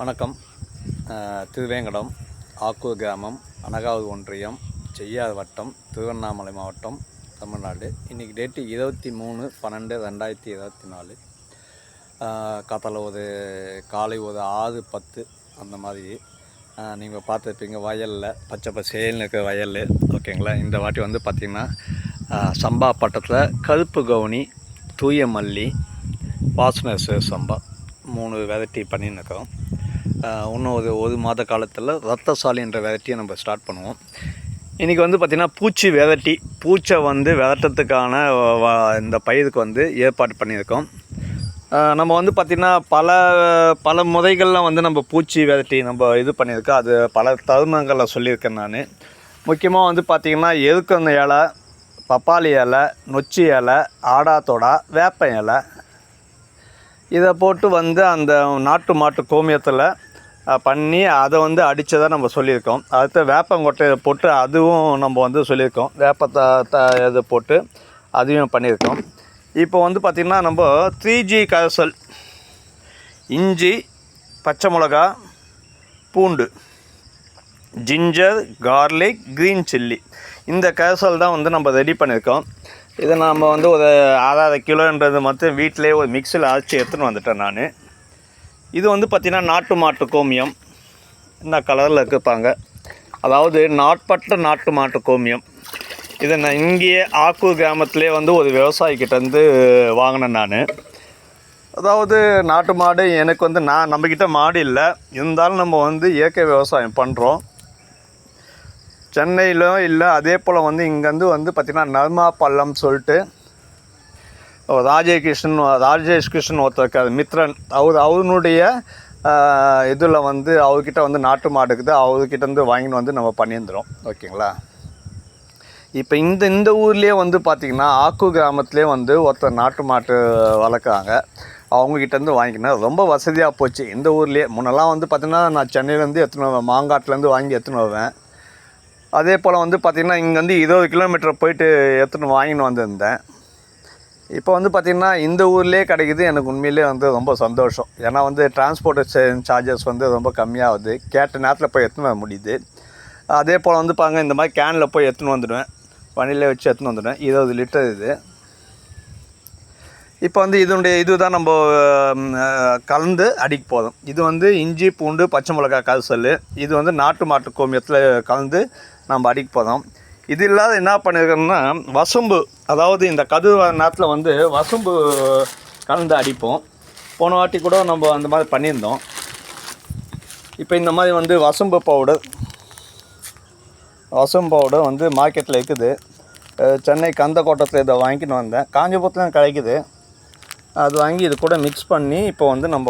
வணக்கம். திருவேங்கடம், ஆக்கூர் கிராமம், அனகாவூர் ஒன்றியம், செய்யார் வட்டம், திருவண்ணாமலை மாவட்டம், தமிழ்நாடு. இன்றைக்கி டேட்டு 23/12/2024. காத்தால காலை 6:10 அந்த மாதிரி நீங்கள் பார்த்துருப்பீங்க. வயலில் பச்சை பசேல்னு இருக்கிற வயல். ஓகேங்களா. இந்த வாட்டி பார்த்திங்கன்னா சம்பா பட்டத்தில் கருப்பு கவுனி, தூய மல்லி, வாசனை சம்பா 3 வெரைட்டி பண்ணின்னு இருக்கிறோம். இன்னும் ஒரு மாத காலத்தில் ரத்தசாலி என்ற வெரைட்டியை நம்ம ஸ்டார்ட் பண்ணுவோம். இன்றைக்கி பார்த்திங்கன்னா பூச்சி வெரைட்டி, பூச்சை விரட்டுறதுக்கான இந்த பயிருக்கு ஏற்பாடு பண்ணியிருக்கோம். நம்ம பார்த்திங்கன்னா பல முறைகளில் நம்ம பூச்சி வெரைட்டி நம்ம இது பண்ணியிருக்கோம். அது பல தருணங்களில் சொல்லியிருக்கேன் நான். முக்கியமாக பார்த்திங்கன்னா எருக்கந்த இலை, பப்பாளி இலை, நொச்சி இலை, ஆடாத்தோடா, வேப்ப இலை, இதை போட்டு அந்த நாட்டு மாட்டு கோமியத்தில் பண்ணி அதை அடித்ததை நம்ம சொல்லியிருக்கோம். அடுத்து வேப்பங்கொட்டையை போட்டு அதுவும் நம்ம சொல்லியிருக்கோம். வேப்பத்தை இது போட்டு அதையும் பண்ணியிருக்கோம். இப்போ பார்த்திங்கன்னா நம்ம 3G கரைசல், இஞ்சி, பச்சை மிளகா, பூண்டு, ஜிஞ்சர், கார்லிக், க்ரீன் சில்லி, இந்த கரைசல் தான் நம்ம ரெடி பண்ணியிருக்கோம். இதை நாம் ஒரு 6.5 கிலோன்றது மட்டும் வீட்டிலே ஒரு மிக்சியில் அரைச்சி எடுத்துன்னு வந்துட்டேன் நான். இது பார்த்திங்கன்னா நாட்டு மாட்டு கோமியம். இந்த கலரில் இருப்பாங்க, அதாவது நாட்பட்ட நாட்டு மாட்டு கோமியம். இதை நான் இங்கேயே ஆக்கூர் கிராமத்திலே ஒரு விவசாயிக்கிட்டேருந்து வாங்கினேன் நான். அதாவது நாட்டு மாடு எனக்கு நம்மக்கிட்ட மாடு இல்லை, இருந்தாலும் நம்ம இயற்கை விவசாயம் பண்ணுறோம். சென்னையிலும் இல்லை, அதே போல் இங்கேருந்து பார்த்திங்கன்னா நர்மா பள்ளம் சொல்லிட்டு ராஜேஷ் கிருஷ்ணன் ஒருத்தர் இருக்கார், மித்ரன். அவருடைய இதில் அவர்கிட்ட நாட்டு மாடு இருக்குது. அவர்கிட்ட வாங்கின்னு நம்ம பண்ணியிருந்துடும். ஓகேங்களா. இப்போ இந்த ஊர்லேயே பார்த்திங்கன்னா ஆக்கூர் கிராமத்துலேயே ஒருத்தர் நாட்டு மாட்டு வளர்க்குறாங்க. அவங்கக்கிட்டேருந்து வாங்கிக்கினேன். ரொம்ப வசதியாக போச்சு இந்த ஊர்லேயே. முன்னெல்லாம் பார்த்திங்கன்னா நான் சென்னையிலேருந்து எடுத்துன்னு வருவேன், மாங்காட்டிலேருந்து வாங்கி எடுத்துன்னு வருவேன். அதே போல் பார்த்திங்கன்னா இங்கேருந்து 20 கிலோமீட்டர் போயிட்டு எடுத்துன்னு வாங்கின்னு வந்திருந்தேன். இப்போ பார்த்திங்கன்னா இந்த ஊர்லேயே கிடைக்குது. எனக்கு உண்மையிலே ரொம்ப சந்தோஷம். ஏன்னா டிரான்ஸ்போர்ட்டேஷன் சார்ஜஸ் ரொம்ப கம்மியாகுது. கேட்ட நேரத்தில் போய் எடுத்துன்னு வர முடியுது. அதே போல் பாருங்க, இந்த மாதிரி கேனில் போய் எடுத்துன்னு வந்துடுவேன், வண்டியில் வச்சு எடுத்துன்னு வந்துடுவேன். 20 லிட்டர் இது. இப்போ இதுதான் நம்ம கலந்து அடிக்க போதும். இது இஞ்சி, பூண்டு, பச்சை மிளகாய் கரைசல். இது நாட்டு மாட்டு கோமியத்தில் கலந்து நம்ம அடிக்க போதும். இது இல்லாத என்ன பண்ணியிருக்கோம்னா வசம்பு, அதாவது இந்த கதிர் நேரத்தில் வசம்பு கலந்து அடிப்போம். போன வாட்டி கூட நம்ம அந்த மாதிரி பண்ணியிருந்தோம். இப்போ இந்த மாதிரி வசம்பு பவுடர் மார்க்கெட்டில் இருக்குது. சென்னை கந்தக்கோட்டத்தில் இதை வாங்கின்னு வந்தேன். காஞ்சிபுரத்துலையும் கிடைக்குது. அது வாங்கி இது கூட மிக்ஸ் பண்ணி இப்போ நம்ம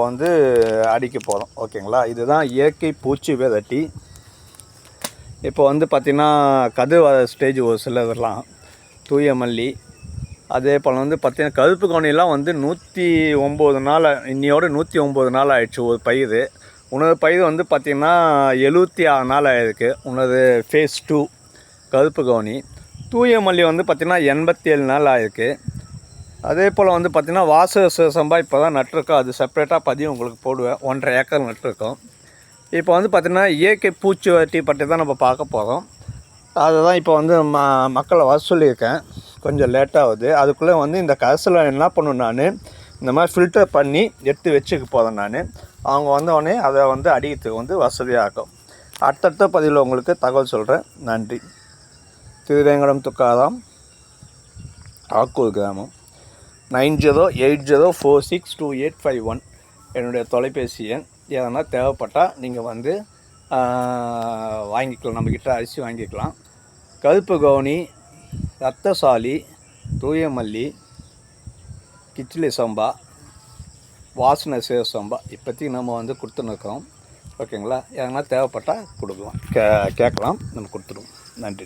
அடிக்க போகிறோம். ஓகேங்களா. இதுதான் இயற்கை பூச்சி வெரைட்டி. இப்போ பார்த்திங்கன்னா கதிர் வர ஸ்டேஜ் ஒரு சிலதெல்லாம் தூய மல்லி, அதே போல் பார்த்திங்கன்னா கருப்பு கவுனிலாம் 109 நாள், இன்னையோடு 109 நாள் ஆகிடுச்சு ஒரு பயிர். உனது பயிர் பார்த்திங்கன்னா 76 நாள் ஆகிருக்கு. உனது ஃபேஸ் 2 கருப்பு கவுனி. தூய மல்லி பார்த்திங்கன்னா 87 நாள் ஆகிருக்கு. அதே போல் பார்த்திங்கன்னா வாச சம்பா இப்போ தான் நட்டிருக்கோம். அது செப்பரேட்டாக பதியம் உங்களுக்கு போடுவேன். 1.5 ஏக்கர் நட்டிருக்கோம். இப்போ பார்த்திங்கன்னா இயற்கை பூச்சி வெரைட்டி பற்றி தான் நம்ம பார்க்க போகிறோம். அதுதான் இப்போ மக்களை வர சொல்லியிருக்கேன். கொஞ்சம் லேட்டாகுது. அதுக்குள்ளே இந்த கரைசலை என்ன பண்ணணும், நான் இந்த மாதிரி ஃபில்டர் பண்ணி எடுத்து வச்சுக்க போகிறேன் நான். அவங்க வந்தோடனே அதை அடிக்கிறதுக்கு வசதியாகும். அடுத்தடுத்த பதிவில் உங்களுக்கு தகவல் சொல்கிறேன். நன்றி. திருவேங்கடம் துக்காராம், ஆக்கூர் கிராமம். 9080462851 என்னுடைய தொலைபேசி எண். எதனா தேவைப்பட்டால் நீங்கள் வாங்கிக்கலாம். நம்மக்கிட்ட அரிசி வாங்கிக்கலாம். கருப்பு கவுனி, ரத்தசாலி, தூய மல்லி, கிச்சிலி சம்பா, வாசனை சம்பா இப்போதைக்கு நம்ம கொடுத்துன்னு இருக்கோம். ஓகேங்களா. எதனா தேவைப்பட்டால் கொடுக்கலாம், கேட்கலாம். நம்ம கொடுத்துருவோம். நன்றி.